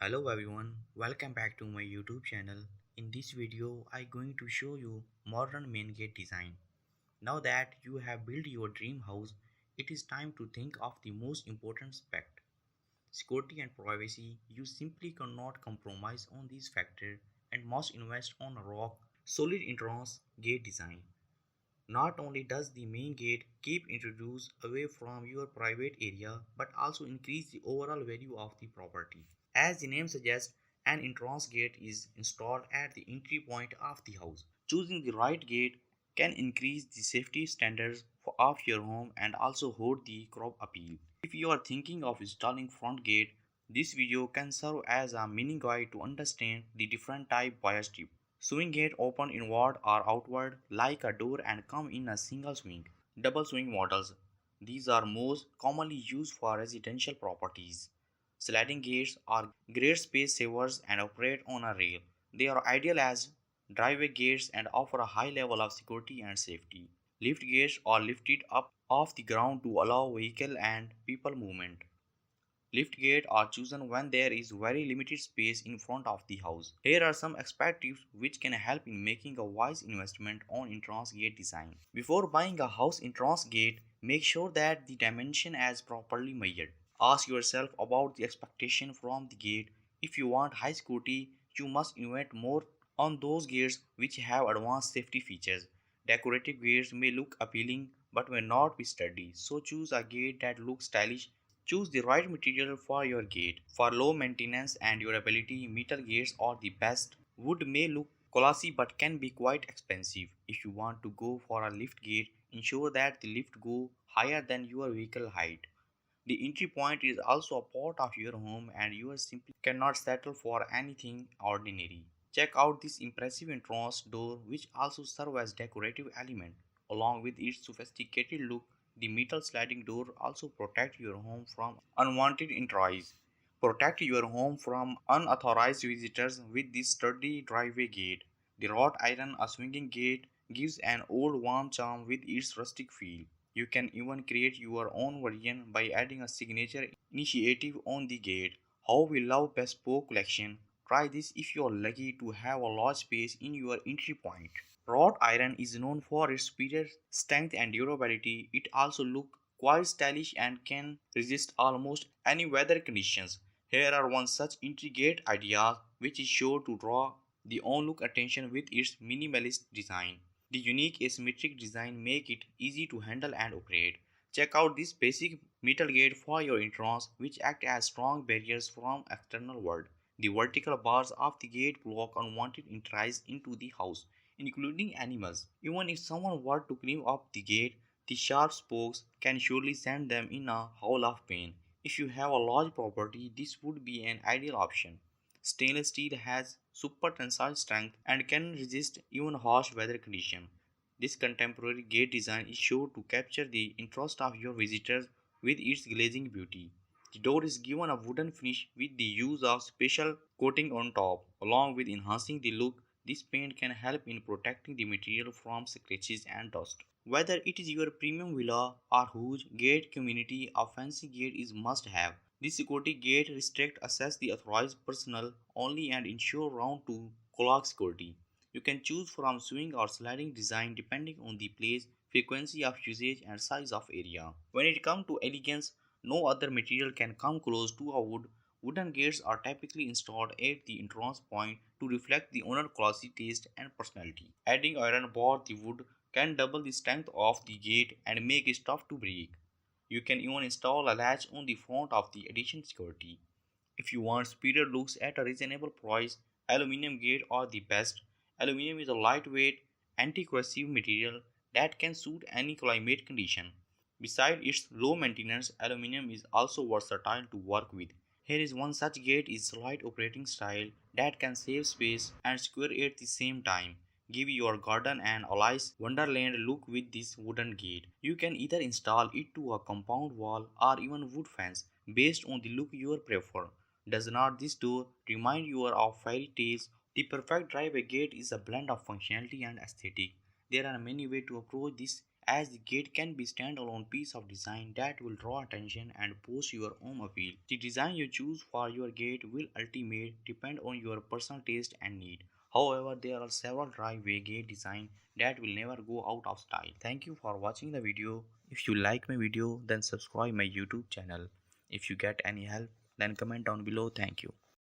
Hello everyone, welcome back to my YouTube channel. In this video, I'm going to show you modern main gate design. Now that you have built your dream house, it is time to think of the most important aspect. Security and privacy. You simply cannot compromise on these factors and must invest on a rock solid entrance gate design. Not only does the main gate keep introduced away from your private area but also increase the overall value of the property. As the name suggests, an entrance gate is installed at the entry point of the house. Choosing the right gate can increase the safety standards of your home and also hold the crop appeal. If you are thinking of installing front gate, this video can serve as a mini guide to understand the different type via strip. Swing gate open inward or outward like a door and come in a single swing. Double swing models. These are most commonly used for residential properties. Sliding gates are great space savers and operate on a rail. They are ideal as driveway gates and offer a high level of security and safety. Lift gates are lifted up off the ground to allow vehicle and people movement. Lift gates are chosen when there is very limited space in front of the house. Here are some expert tips which can help in making a wise investment on entrance gate design. Before buying a house entrance gate, make sure that the dimension is properly measured. Ask yourself about the expectation from the gate. If you want high security, you must invest more on those gates which have advanced safety features. Decorative gates may look appealing but may not be sturdy, so choose a gate that looks stylish. Choose the right material for your gate. For low maintenance and durability, metal gates are the best. Wood may look classy but can be quite expensive. If you want to go for a lift gate, ensure that the lift go higher than your vehicle height. The entry point is also a part of your home and you simply cannot settle for anything ordinary. Check out this impressive entrance door which also serves as decorative element. Along with its sophisticated look, the metal sliding door also protects your home from unwanted entries. Protect your home from unauthorized visitors with this sturdy driveway gate. The wrought iron a swinging gate gives an old warm charm with its rustic feel. You can even create your own version by adding a signature initiative on the gate. How we love bespoke collection. Try this if you are lucky to have a large space in your entry point. Wrought iron is known for its superior strength and durability. It also looks quite stylish and can resist almost any weather conditions. Here are one such intricate idea which is sure to draw the onlook attention with its minimalist design. The unique asymmetric design make it easy to handle and operate. Check out this basic metal gate for your entrance which act as strong barriers from external world. The vertical bars of the gate block unwanted entries into the house, including animals. Even if someone were to climb up the gate, the sharp spokes can surely send them in a howl of pain. If you have a large property, this would be an ideal option. Stainless steel has super tensile strength and can resist even harsh weather conditions. This contemporary gate design is sure to capture the interest of your visitors with its glazing beauty. The door is given a wooden finish with the use of special coating on top. Along with enhancing the look, this paint can help in protecting the material from scratches and dust. Whether it is your premium villa or huge gate community, a fancy gate is must have. This security gate restrict access the authorized personnel only and ensure round to clock security. You can choose from swing or sliding design depending on the place, frequency of usage and size of area. When it comes to elegance, no other material can come close to a wood. Wooden gates are typically installed at the entrance point to reflect the owner's classy taste and personality. Adding iron bar the wood can double the strength of the gate and make it tough to break. You can even install a latch on the front of the addition security. If you want superior looks at a reasonable price, aluminum gate are the best. Aluminum is a lightweight, anti-corrosive material that can suit any climate condition. Besides its low maintenance, aluminum is also versatile to work with. Here is one such gate is slight operating style that can save space and secure at the same time. Give your garden an Alice Wonderland look with this wooden gate. You can either install it to a compound wall or even wood fence based on the look you prefer. Does not this door remind you of fairy tales? The perfect driveway gate is a blend of functionality and aesthetic. There are many ways to approach this as the gate can be standalone piece of design that will draw attention and boost your own appeal. The design you choose for your gate will ultimately depend on your personal taste and need. However, there are several driveway gate design that will never go out of style. Thank you for watching the video. If you like my video, then subscribe my YouTube channel. If you get any help, then comment down below. Thank you.